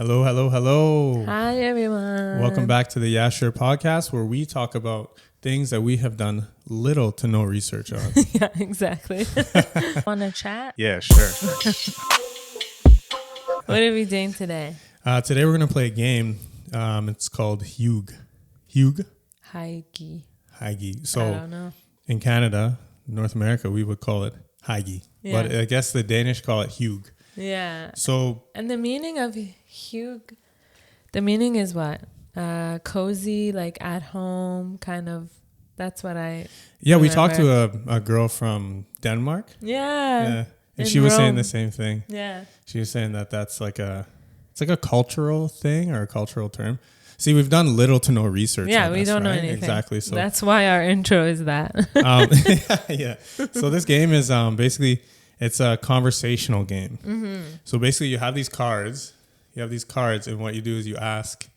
Hello, hello, hello. Hi, everyone. Welcome back to the Yeah Sure podcast, where we talk about things that we have done little to no research on. Yeah, exactly. Want to chat? Yeah, sure. What are we doing today? Today we're going to play a game. It's called Hygge. Hygge? Hygge. Hygge. I So don't know. in Canada, North America, we would call it Hygge. Yeah. But I guess the Danish call it Hygge. Yeah. So And the meaning of Hygge, the meaning is what? Cozy, like at home, kind of. That's what I yeah, we remember. talked to a girl from Denmark. Yeah. Yeah. And in she was saying Rome. the same thing. Yeah. She was saying that that's like a cultural thing or a cultural term. See, we've done little to no research. Yeah, on we this, don't know right? anything. Exactly. So that's why our intro is that. yeah. So this game is basically it's a conversational game. Mm-hmm. So basically, you have these cards. And what you do is you ask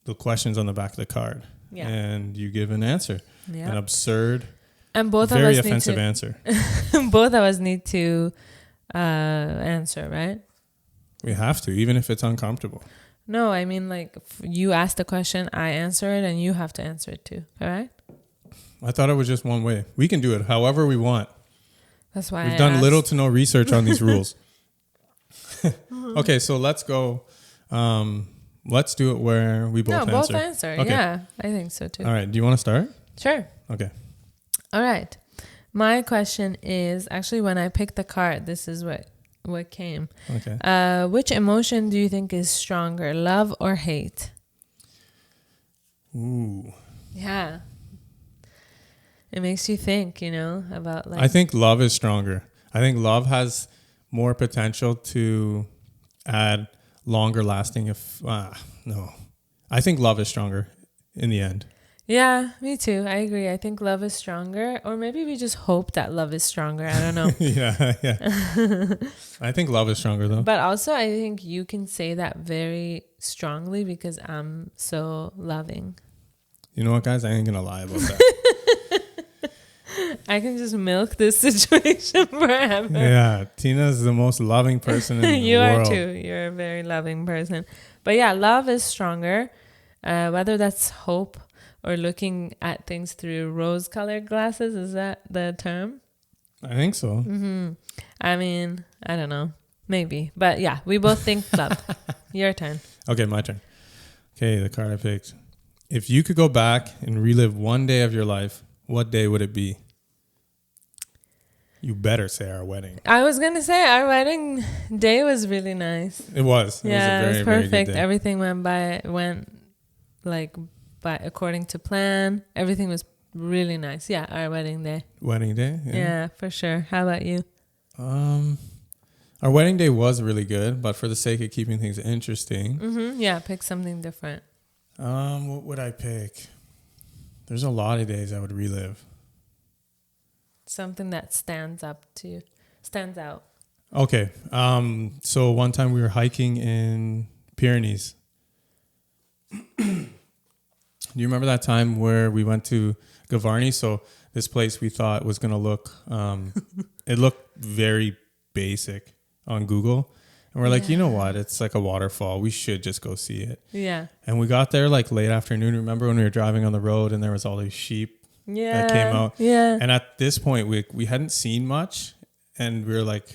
the questions on the back of the card, and you give an answer. Yeah. An absurd, And both very of us offensive need to, answer. both of us need to answer, right? We have to, even if it's uncomfortable. No, I mean like you ask the question, I answer it, and you have to answer it too. All right? I thought it was just one way. We can do it however we want. That's why We've I done asked. little to no research on these rules. Okay, so let's go. Let's do it where we both answer. both answer. Okay. Yeah, I think so too. All right. Do you want to start? Sure. Okay. All right. My question is actually when I picked the card, this is what came. Okay. Which emotion do you think is stronger, love or hate? Ooh. Yeah. It makes you think, about like. I think love is stronger. I think love has more potential to add longer lasting. No. I think love is stronger in the end. Yeah, me too. I agree. I think love is stronger. Or maybe we just hope that love is stronger. I don't know. Yeah. I think love is stronger though. But also, I think you can say that very strongly because I'm so loving. You know what, guys? I ain't going to lie about that. I can just milk this situation forever. Yeah. Tina's the most loving person in the You world. are too. You're a very loving person. But yeah, love is stronger. Whether that's hope or looking at things through rose-colored glasses, is that the term? I think so. Mm-hmm. I mean, I don't know. Maybe. But yeah, we both think love. Your turn. Okay, my turn. Okay, the card I picked. If you could go back and relive one day of your life, what day would it be? You better say our wedding. I was going to say our wedding day was really nice. It was. Yeah, it was it was perfect. Everything went according to plan. Everything was really nice. Yeah, our wedding day. Wedding day? Yeah, for sure. How about you? Our wedding day was really good, but for the sake of keeping things interesting. Mm-hmm. Yeah, pick something different. What would I pick? There's a lot of days I would relive. Something that stands out. Okay. So one time we were hiking in Pyrenees. Do you remember that time where we went to Gavarnie? So this place we thought was going to look, it looked very basic on Google. And we're like, you know what? It's like a waterfall. We should just go see it. Yeah. And we got there like late afternoon. Remember when we were driving on the road and there was all these sheep that came out? Yeah. And at this point, we hadn't seen much. And we're like,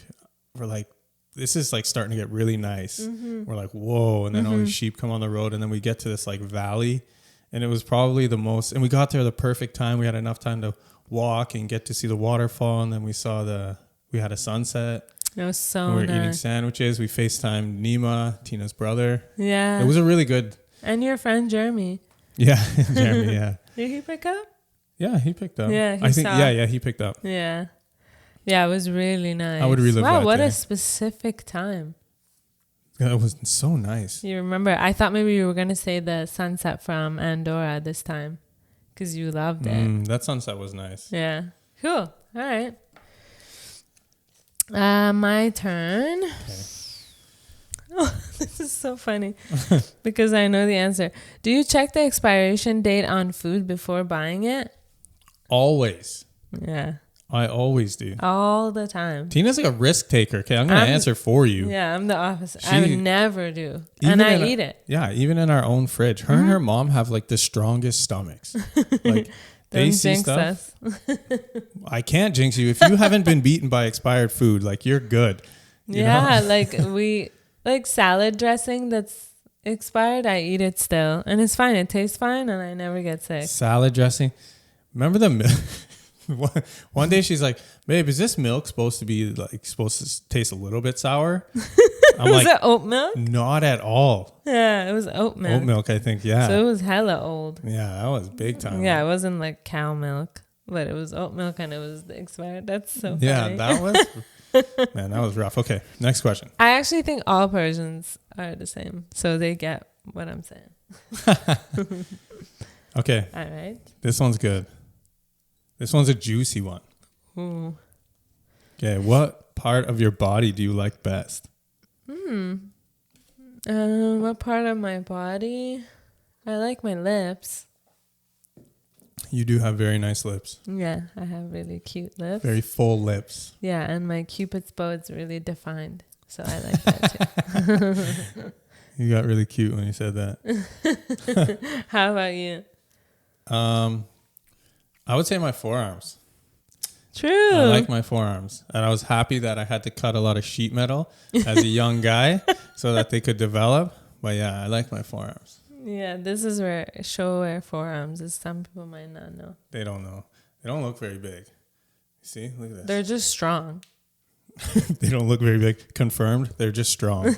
this is like starting to get really nice. Mm-hmm. We're like, whoa. And then all these sheep come on the road. And then we get to this like valley. And it was probably the most, and we got there the perfect time. We had enough time to walk and get to see the waterfall. And then we had a sunset. It was so We were nice. eating sandwiches. We FaceTimed Nima, Tina's brother. Yeah. It was a really good. And your friend Jeremy. Yeah, Jeremy, yeah. Did he pick up? Yeah, he picked up. Yeah, I think. Yeah, he picked up. Yeah. Yeah, it was really nice. I would relive that Wow, what day. a specific time. It was so nice. You remember? I thought maybe you were going to say the sunset from Andorra this time because you loved it. That sunset was nice. Yeah. Cool. All right. My turn. Okay. Oh, this is so funny because I know the answer. Do you check the expiration date on food before buying it? Always. Yeah. I always do. All the time. Tina's like a risk taker. Okay, I'm going to answer for you. Yeah, I'm the opposite. I would never do. Even And I eat it. Yeah, even in our own fridge. Her and her mom have like the strongest stomachs. Like they Don't see jinx stuff. us. I can't jinx you. If you haven't been beaten by expired food, like you're good. You Yeah, know? like salad dressing that's expired, I eat it still. And it's fine. It tastes fine and I never get sick. Salad dressing. Remember the milk? One day she's like, babe, is this milk supposed to taste a little bit sour? I'm Was like, it oat milk? not at all. Yeah, it was oat milk. Oat milk, I think. Yeah. So it was hella old. Yeah, that was big time. Yeah, it wasn't like cow milk, but it was oat milk and it was expired. That's so funny. Yeah, that was rough. Okay, next question. I actually think all Persians are the same. So they get what I'm saying. Okay. All right. This one's good. This one's a juicy one. Ooh. Okay, what part of your body do you like best? What part of my body? I like my lips. You do have very nice lips. Yeah, I have really cute lips. Very full lips. Yeah, and my cupid's bow is really defined. So I like that too. You got really cute when you said that. How about you? I would say my forearms. True. I like my forearms. And I was happy that I had to cut a lot of sheet metal as a young guy so that they could develop. But yeah, I like my forearms. Yeah, this is where forearms is. Some people might not know. They don't know. They don't look very big. See? Look at this. They're just strong. They don't look very big. Confirmed. They're just strong.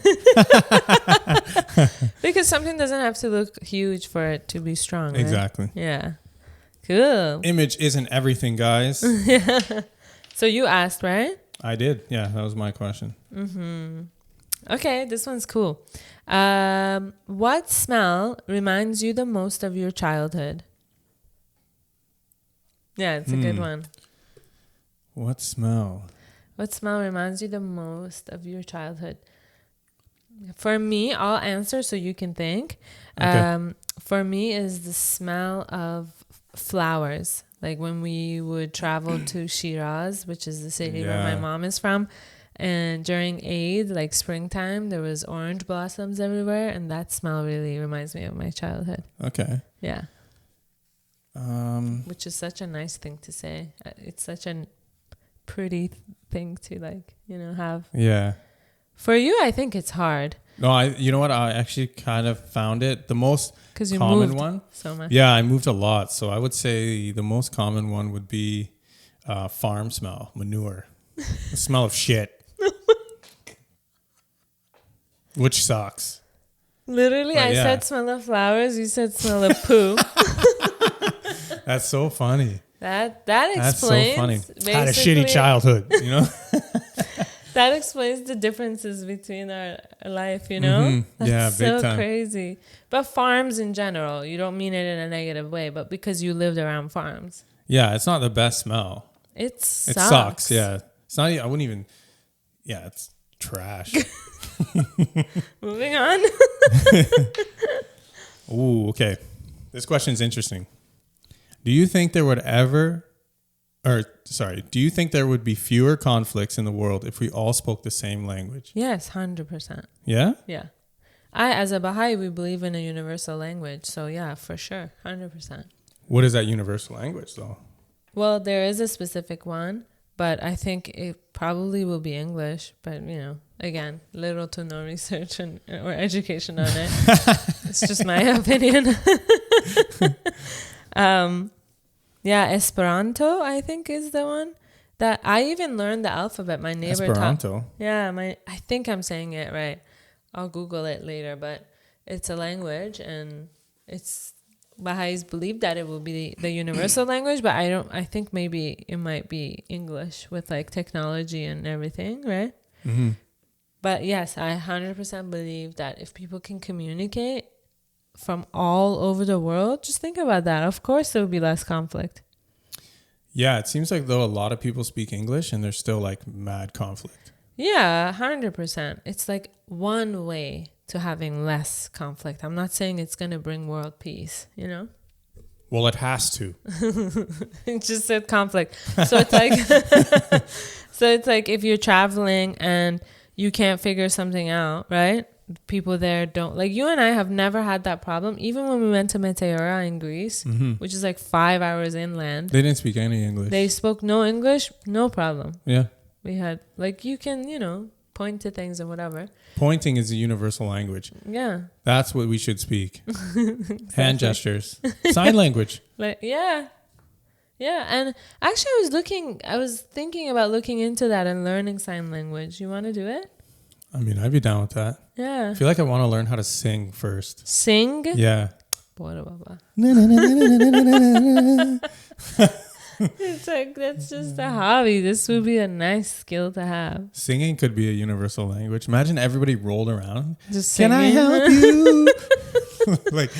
Because something doesn't have to look huge for it to be strong, right? Exactly. Yeah. Cool. Image isn't everything, guys. Yeah. So you asked, right? I did. Yeah, that was my question. Okay, this one's cool. What smell reminds you the most of your childhood? Yeah, it's a good one. What smell? What smell reminds you the most of your childhood? For me, I'll answer so you can think. Okay. For me is the smell of flowers. Like when we would travel to Shiraz, which is the city where my mom is from. And during Eid, like springtime, there was orange blossoms everywhere. And that smell really reminds me of my childhood. Okay. Yeah. Which is such a nice thing to say. It's such a pretty thing to have. Yeah. For you, I think it's hard. No, you know what? I actually kind of found it. The most common one. So much. Yeah, I moved a lot. So I would say the most common one would be farm smell, manure. The smell of shit. Which sucks. Literally, I said smell of flowers. You said smell of poo. That's so funny. That explains. That's so funny. Had a shitty childhood, you know? That explains the differences between our life, you know? That's yeah, big so time. crazy. But farms in general, you don't mean it in a negative way, but because you lived around farms. Yeah, it's not the best smell. It sucks. It sucks, yeah. It's not, I wouldn't even, yeah, it's trash. Moving on. Ooh, okay. This question's interesting. Do you think there would be fewer conflicts in the world if we all spoke the same language? Yes, 100%. Yeah? Yeah. As a Baha'i, we believe in a universal language. So yeah, for sure. 100%. What is that universal language though? Well, there is a specific one, but I think it probably will be English. But, again, little to no research or education on it. It's just my opinion. Yeah, Esperanto, I think, is the one that I even learned the alphabet. My neighbor Esperanto. I think I'm saying it right. I'll Google it later, but it's a language, and it's Baha'is believe that it will be the universal language, but I think maybe it might be English with like technology and everything, right? Mm-hmm. But yes, I 100% believe that if people can communicate from all over the world, just think about that. Of course, there will be less conflict. Yeah, it seems like though a lot of people speak English and there's still like mad conflict. Yeah, 100%. It's like one way to having less conflict. I'm not saying it's going to bring world peace, Well, it has to. It just said conflict. So it's like, so it's like if you're traveling and you can't figure something out, right? People there don't, like you and I have never had that problem. Even when we went to Meteora in Greece, which is like 5 hours inland. They didn't speak any English. They spoke no English, no problem. Yeah. We had, like, you can, point to things and whatever. Pointing is a universal language. Yeah. That's what we should speak. Exactly. Hand gestures. Sign language. Like, yeah. Yeah. And actually I was thinking about looking into that and learning sign language. You want to do it? I mean, I'd be down with that. Yeah. I feel like I want to learn how to sing first. Sing? Yeah. It's like, that's just a hobby. This would be a nice skill to have. Singing could be a universal language. Imagine everybody rolled around. Just singing. Can I help you? Like.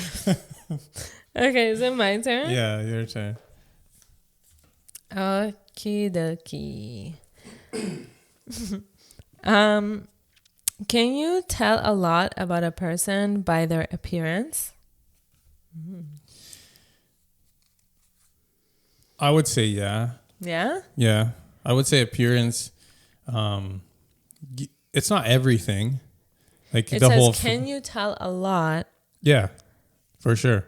Okay, is it my turn? Yeah, your turn. Okie dokie. Can you tell a lot about a person by their appearance? I would say yeah. Yeah? Yeah. I would say appearance. It's not everything. Like it the says, whole. Can you tell a lot? Yeah, for sure.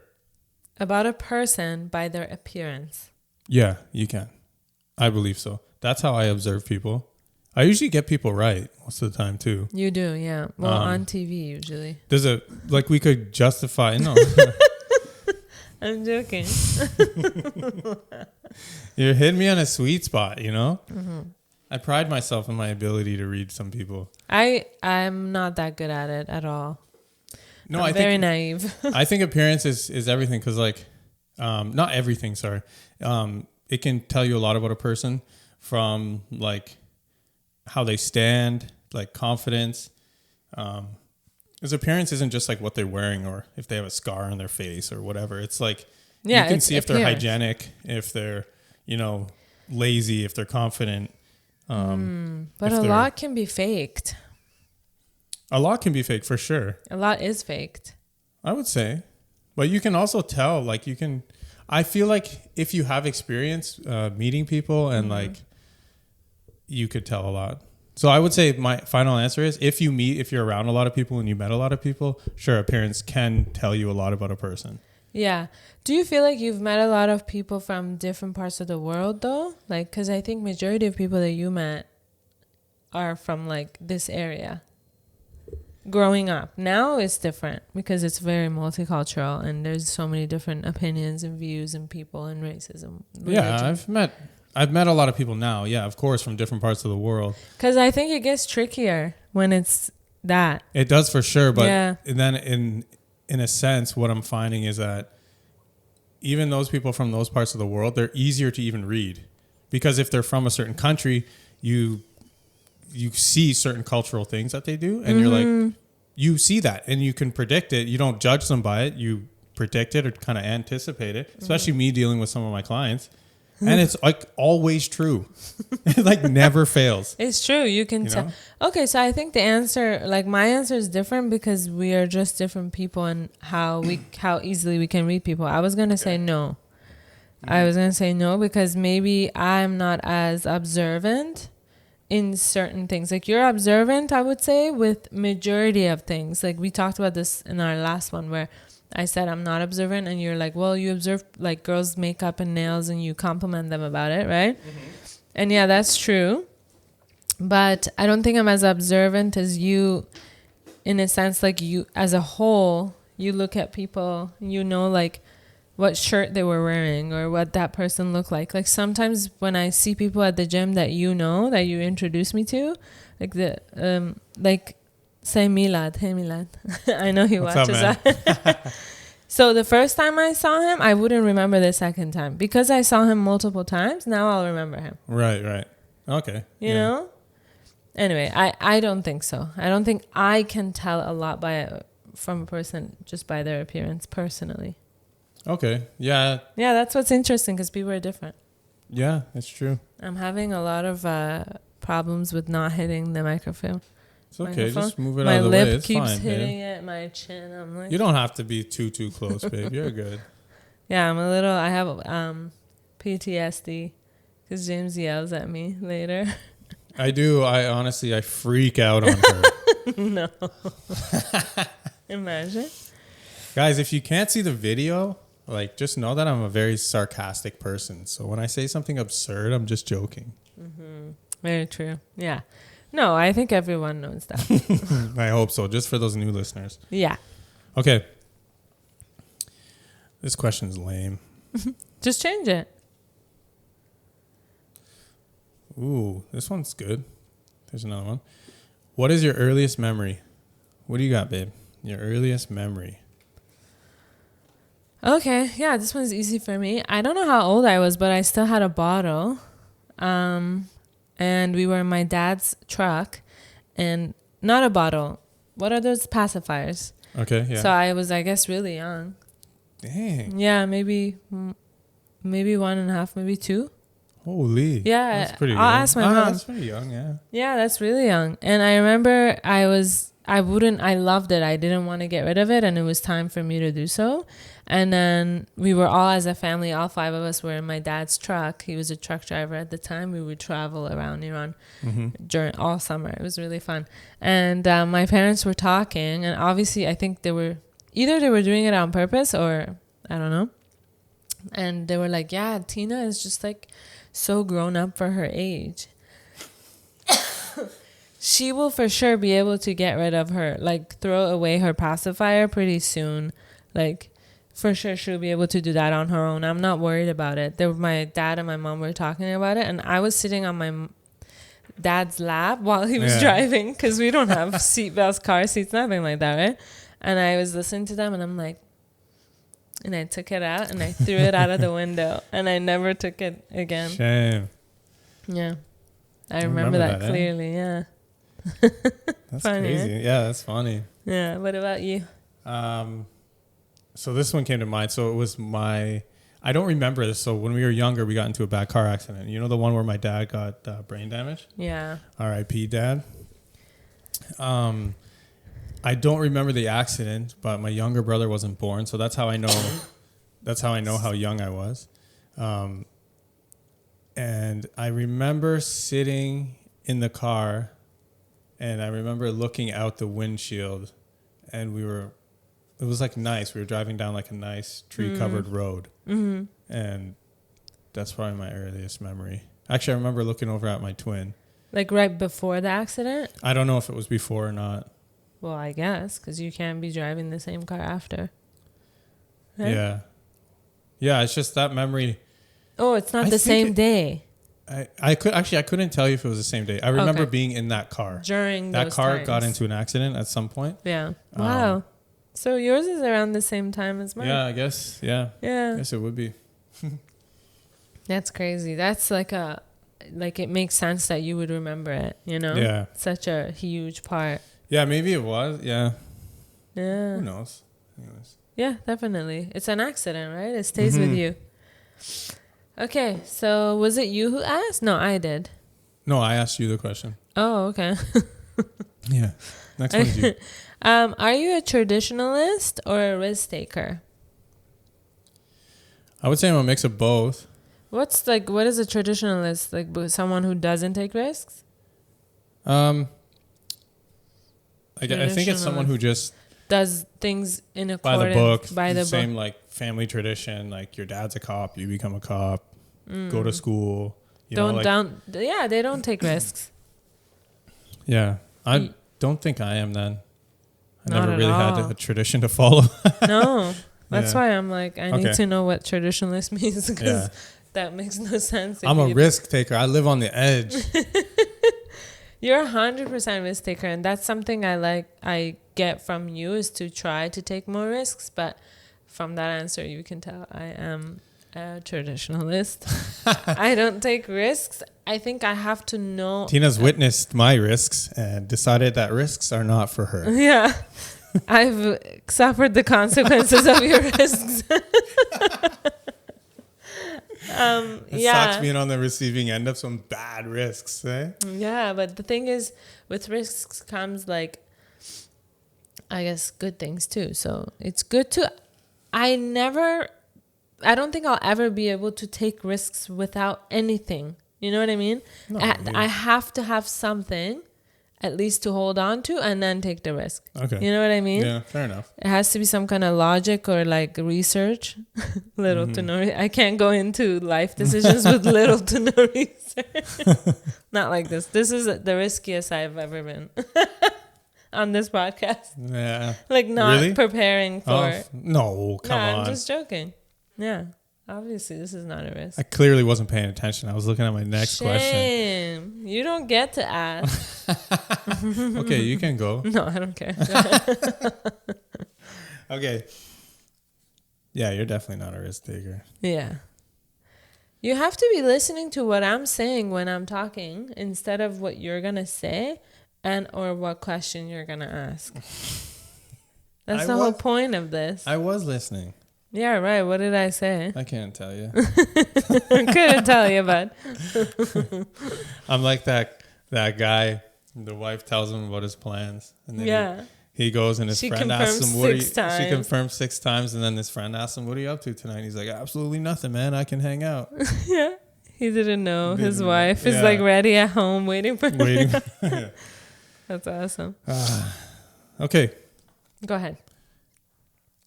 About a person by their appearance? Yeah, you can. I believe so. That's how I observe people. I usually get people right most of the time too. You do, yeah. Well, on TV usually. There's we could justify. No. I'm joking. You're hitting me on a sweet spot, I pride myself in my ability to read some people. I'm not that good at it at all. No, I'm very naive. I think appearance is everything because not everything, sorry. It can tell you a lot about a person from like how they stand, like confidence. His appearance isn't just like what they're wearing or if they have a scar on their face or whatever. It's like you can see if they're hygienic, if they're, lazy, if they're confident. But a lot can be faked. A lot can be fake for sure. A lot is faked. I would say. But you can also tell, I feel like if you have experience meeting people and you could tell a lot. So I would say my final answer is if you're around a lot of people and you met a lot of people, sure, appearance can tell you a lot about a person. Yeah. Do you feel like you've met a lot of people from different parts of the world though? Like, because I think majority of people that you met are from this area. Growing up. Now it's different because it's very multicultural and there's so many different opinions and views and people and racism. Religion. Yeah, I've met a lot of people now. Yeah, of course, from different parts of the world. Because I think it gets trickier when it's that. It does for sure. But then in a sense, what I'm finding is that even those people from those parts of the world, they're easier to even read. Because if they're from a certain country, you see certain cultural things that they do. And you're like, you see that and you can predict it. You don't judge them by it. You predict it or kind of anticipate it. Especially me dealing with some of my clients. And it's always true. It never fails. It's true. You can tell. Okay, so I think the answer, my answer is different because we are just different people and how easily we can read people. I was going to say no. I was going to say no because maybe I'm not as observant in certain things. You're observant, I would say, with majority of things. We talked about this in our last one where I said I'm not observant and you're like, well, you observe girls' makeup and nails and you compliment them about it, right? And yeah, that's true. But I don't think I'm as observant as you in a sense. You as a whole, you look at people, what shirt they were wearing or what that person looked like. Sometimes when I see people at the gym that that you introduced me to, say Milad. Hey Milad. I know he watches that. So the first time I saw him, I wouldn't remember the second time. Because I saw him multiple times, now I'll remember him. Right. Okay. You know? Anyway, I don't think so. I don't think I can tell a lot from a person just by their appearance personally. Okay. Yeah. Yeah, that's what's interesting because people are different. Yeah, that's true. I'm having a lot of problems with not hitting the microphone. It's okay. Just move it out of the way. My lip it's keeps fine, hitting it. My chin. I'm you don't have to be too close, babe. You're good. Yeah, I have PTSD because James yells at me later. I do. I freak out on her. No. Imagine. Guys, if you can't see the video, like, just know that I'm a very sarcastic person. So when I say something absurd, I'm just joking. Mm-hmm. Very true. Yeah. No, I think everyone knows that. I hope so, just for those new listeners. Yeah. Okay. This question's lame. Just change it. Ooh, this one's good. There's another one. What is your earliest memory? What do you got, babe? Your earliest memory. Okay. Yeah, this one's easy for me. I don't know how old I was, but I still had a bottle. And we were in my dad's truck. And not a bottle. What are those pacifiers? Okay, yeah. So I was, I guess, really young. Dang. Yeah, maybe 1.5, maybe 2. Holy. Yeah, that's pretty young. I'll ask my mom. That's pretty young, yeah. Yeah, that's really young. And I remember I loved it. I didn't want to get rid of it, and it was time for me to do so. And then we were all, as a family, all 5 of us were in my dad's truck. He was a truck driver at the time. We would travel around Iran during all summer. It was really fun. And my parents were talking, and obviously I think they were doing it on purpose, or I don't know. And they were like, yeah, Tina is just like so grown up for her age. She will for sure be able to get rid of her, like throw away her pacifier pretty soon. Like, for sure she'll be able to do that on her own. I'm not worried about it. My dad and my mom were talking about it, and I was sitting on my dad's lap while he was driving, because we don't have seatbelts, car seats, nothing like that, right? And I was listening to them, and I'm like, and I took it out and I threw it out of the window, and I never took it again. Shame. Yeah. I remember that clearly, yeah. That's funny, crazy. eh? Yeah, that's funny. Yeah. What about you? So this one came to mind. So it was I don't remember this. So when we were younger, we got into a bad car accident. You know the one where my dad got brain damage? Yeah. R.I.P. Dad. I don't remember the accident, but my younger brother wasn't born, so that's how I know. That's how I know how young I was. And I remember sitting in the car, and I remember looking out the windshield, and it was like nice. We were driving down like a nice tree-covered road, and that's probably my earliest memory. Actually, I remember looking over at my twin. Like right before the accident? I don't know if it was before or not. Well, I guess, because you can't be driving the same car after. Right? Yeah. Yeah, it's just that memory. Oh, it's not the same day. I couldn't tell you if it was the same day. I remember being in that car. During that those car times. got into an accident at some point. Yeah. Wow. So yours is around the same time as mine. Yeah, I guess. Yeah. Yeah. I guess it would be. That's crazy. That's like it makes sense that you would remember it, you know? Yeah. Such a huge part. Yeah, maybe it was. Yeah. Yeah. Who knows? Anyways. Yeah, definitely. It's an accident, right? It stays with you. Okay, so was it you who asked? No, I did. No, I asked you the question. Oh, okay. Yeah. Next one's you. Are you a traditionalist or a risk taker? I would say I'm a mix of both. What is a traditionalist? Like someone who doesn't take risks? I think it's someone who just does things in accordance by the book. By the same book. like family tradition. Like your dad's a cop, you become a cop. Go to school. They don't take risks. Yeah, I don't think I am then. I Not never at really all. had a tradition to follow. No, that's Yeah. why I'm like, I need to know what traditionalist means, because that makes no sense. I'm a risk taker. I live on the edge. You're 100% risk taker, and that's something I get from you, is to try to take more risks. But from that answer, you can tell I am a traditionalist. I don't take risks. I think I have to know. Tina's witnessed my risks and decided that risks are not for her. Yeah. I've suffered the consequences of your risks. It sucks being on the receiving end of some bad risks, eh? Yeah, but the thing is, with risks comes like, I guess, good things too. So it's good to. I never I don't think I'll ever be able to take risks without anything. You know what I mean? No, I have to have something at least to hold on to and then take the risk. Okay. You know what I mean? Yeah, fair enough. It has to be some kind of logic or like research. Little to no. I can't go into life decisions with little to no research. Not like this. This is the riskiest I've ever been on this podcast. Yeah. Like not really? Preparing for. No, come on. I'm just joking. Yeah. Obviously, this is not a risk. I clearly wasn't paying attention. I was looking at my next question. You don't get to ask. Okay, you can go. No, I don't care. Okay. Yeah, you're definitely not a risk taker. Yeah. You have to be listening to what I'm saying when I'm talking instead of what you're going to say and or what question you're going to ask. That's the whole point of this. I was listening. Yeah, right. What did I say? I can't tell you. I couldn't tell you, but I'm like that guy. The wife tells him about his plans, and then he goes and his friend asks him what she confirms 6 times, and then his friend asks him, "What are you up to tonight?" And he's like, "Absolutely nothing, man. I can hang out." Yeah, he didn't know his wife is like ready at home waiting for him. That's awesome. Okay, go ahead.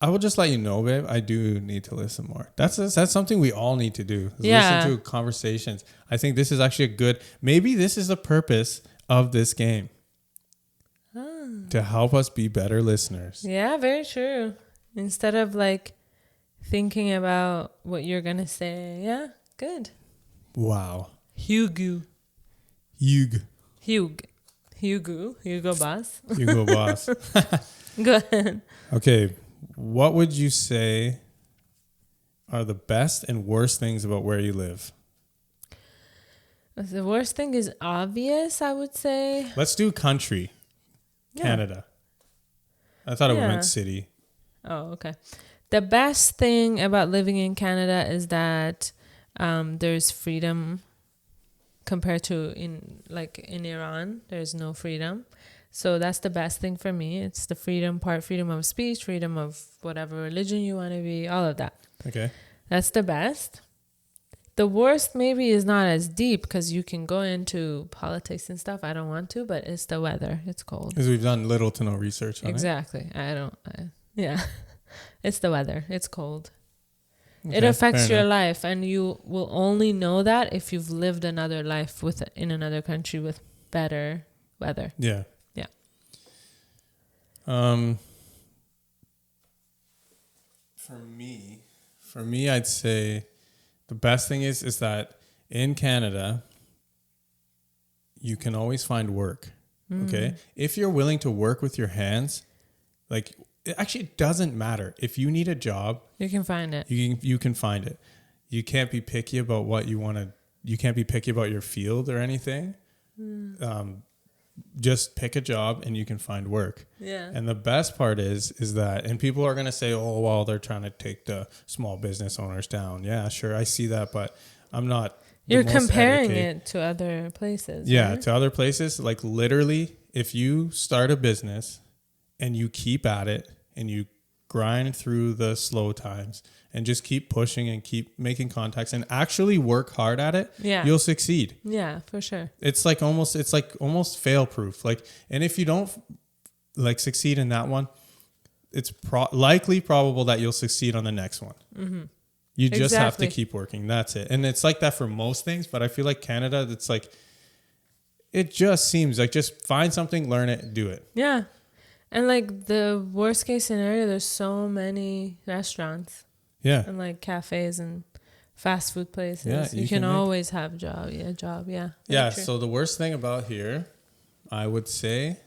I will just let you know, babe, I do need to listen more. That's something we all need to do. Listen to conversations. I think this is actually maybe this is the purpose of this game. To help us be better listeners. Yeah, very true. Instead of like thinking about what you're going to say. Yeah, good. Wow. Hygge Boss. Hugo Boss. Go ahead. Okay. What would you say are the best and worst things about where you live? The worst thing is obvious, I would say. Let's do country. Yeah. Canada. I thought it meant city. Oh, okay. The best thing about living in Canada is that there's freedom compared to in Iran. There's no freedom. So that's the best thing for me. It's the freedom part, freedom of speech, freedom of whatever religion you want to be, all of that. Okay. That's the best. The worst maybe is not as deep because you can go into politics and stuff. I don't want to, but it's the weather. It's cold. Because we've done little to no research on it. Exactly. It's the weather. It's cold. Okay, it affects your life, and you will only know that if you've lived another life in another country with better weather. Yeah. Yeah. For me, I'd say the best thing is that in Canada, you can always find work. Okay. If you're willing to work with your hands, like it doesn't matter. If you need a job, you can find it. You can find it. You can't be picky about what you want to, you can't be picky about your field or anything. Just pick a job and you can find work. Yeah. And the best part is that, and people are going to say, oh, well, they're trying to take the small business owners down. Yeah, sure. I see that, but I'm not. You're comparing it to other places. Yeah. Right? To other places. Like literally, if you start a business and you keep at it and you grind through the slow times and just keep pushing and keep making contacts and actually work hard at it, you'll succeed. Yeah, for sure. It's like almost fail proof. Like, and if you don't succeed in that one, it's likely probable that you'll succeed on the next one. Mm-hmm. You just have to keep working. That's it. And it's like that for most things, but I feel like Canada, it's like, it just seems like just find something, learn it, do it. Yeah. And like the worst case scenario, there's so many restaurants. Yeah. And like cafes and fast food places. Yeah, you can always have a job. Yeah. Yeah. So the worst thing about here, I would say,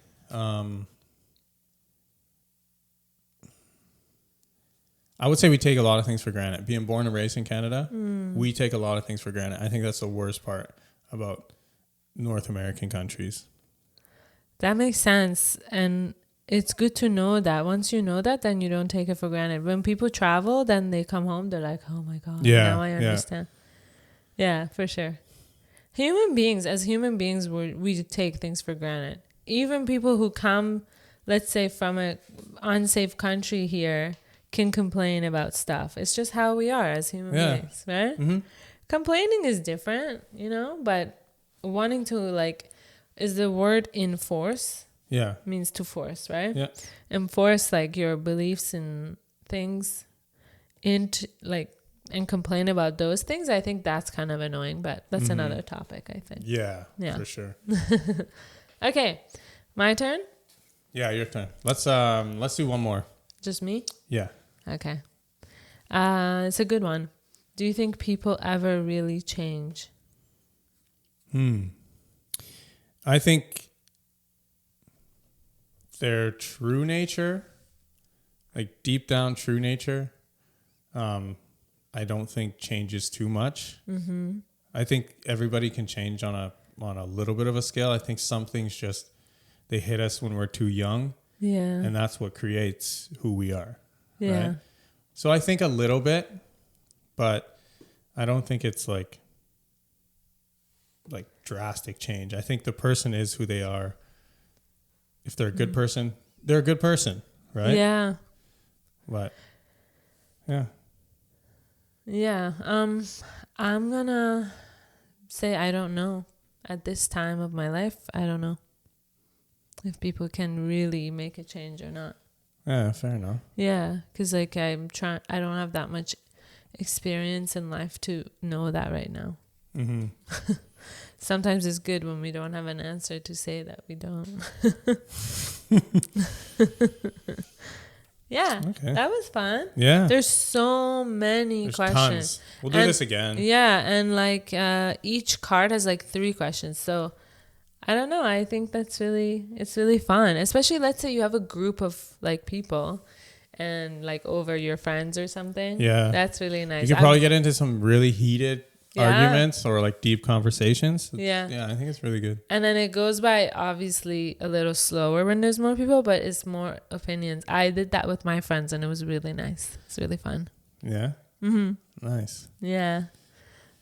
we take a lot of things for granted. Being born and raised in Canada, we take a lot of things for granted. I think that's the worst part about North American countries. That makes sense. And it's good to know that. Once you know that, then you don't take it for granted. When people travel, then they come home, they're like, oh my God, now I understand. Yeah, for sure. As human beings, we take things for granted. Even people who come, let's say, from an unsafe country here, can complain about stuff. It's just how we are as human beings, right? Mm-hmm. Complaining is different, you know, but wanting to like, is the word enforce? Yeah. Means to force, right? Yeah. Enforce like your beliefs and things into like, and complain about those things. I think that's kind of annoying, but that's another topic, I think. Yeah. For sure. Okay. My turn? Yeah, your turn. Let's do one more. Just me? Yeah. Okay. It's a good one. Do you think people ever really change? I think their true nature, like deep down true nature, I don't think changes too much. Mm-hmm. I think everybody can change on a little bit of a scale. I think some things just, they hit us when we're too young. Yeah. And that's what creates who we are. Yeah. Right? So I think a little bit, but I don't think it's like drastic change. I think the person is who they are. If they're a good person, they're a good person, right? Yeah. But yeah. Yeah. I'm gonna say I don't know. At this time of my life, I don't know if people can really make a change or not. Yeah, fair enough. Yeah, because like I don't have that much experience in life to know that right now. Mm-hmm. Sometimes it's good when we don't have an answer to say that we don't. Yeah, okay. That was fun. Yeah. There's so many questions. Tons. We'll do this again. Yeah, and like each card has like 3 questions. So I don't know. I think it's really fun. Especially let's say you have a group of like people and like over your friends or something. Yeah. That's really nice. You could probably get into some really heated arguments or like deep conversations. Yeah, I think it's really good. And then it goes by obviously a little slower when there's more people, but it's more opinions. I did that with my friends and it was really nice. It's really fun. Yeah. Mm-hmm. Nice. Yeah.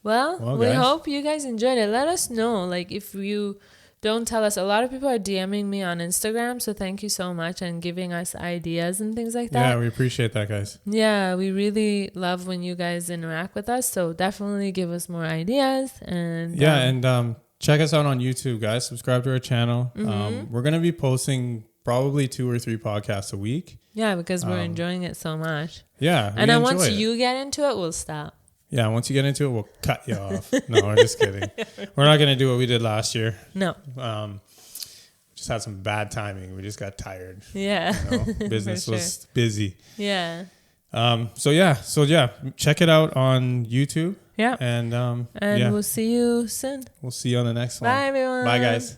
Well, we hope you guys enjoyed it. Let us know, like, if you don't tell us. A lot of people are DMing me on Instagram, so thank you so much and giving us ideas and things like that. Yeah, we appreciate that, guys. Yeah, we really love when you guys interact with us, so definitely give us more ideas. And check us out on YouTube, guys. Subscribe to our channel. Mm-hmm. We're going to be posting probably 2 or 3 podcasts a week. Yeah, because we're enjoying it so much. Yeah, and then once you get into it, we'll stop. Yeah, once you get into it, we'll cut you off. No, we're just kidding. We're not going to do what we did last year. No. Just had some bad timing. We just got tired. Yeah. Business was busy. Yeah. So check it out on YouTube. Yeah. And we'll see you soon. We'll see you on the next one. Bye, everyone. Bye, guys.